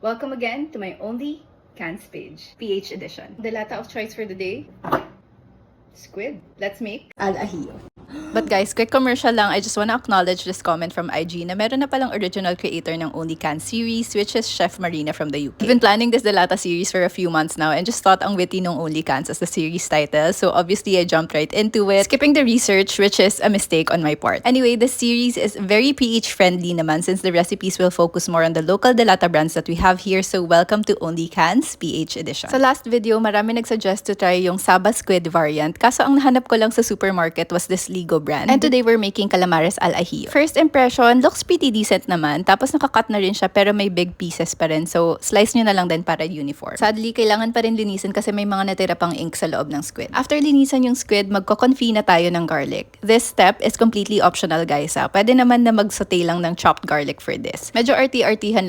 Welcome again to my only cans page, PH edition. The lata of choice for the day, squid. Let's make al ajillo. But guys, quick commercial lang. I just wanna acknowledge this comment from IG na meron na palang original creator ng Only Can series, which is Chef Marina from the UK. I've been planning this Delata series for a few months now and just thought ang witty nung Only Cans as the series title. So obviously I jumped right into it, skipping the research, which is a mistake on my part. Anyway, this series is very PH friendly naman since the recipes will focus more on the local Delata brands that we have here. So welcome to Only Cans PH edition. Sa last video, marami nagsuggest to try yung Saba Squid variant. Kaso ang nahanap ko lang sa supermarket was this Ligo brand. And today we're making calamares al ajillo. First impression, looks pretty decent naman. Tapos nakakat na rin siya pero may big pieces pa rin. So slice nyo na lang din para uniform. Sadly, kailangan pa rin linisin kasi may mga natira pang ink sa loob ng squid. After linisan yung squid, magko-confit na tayo ng garlic. This step is completely optional guys. Pwede naman na mag-saute lang ng chopped garlic for this. Medyo arty-artihan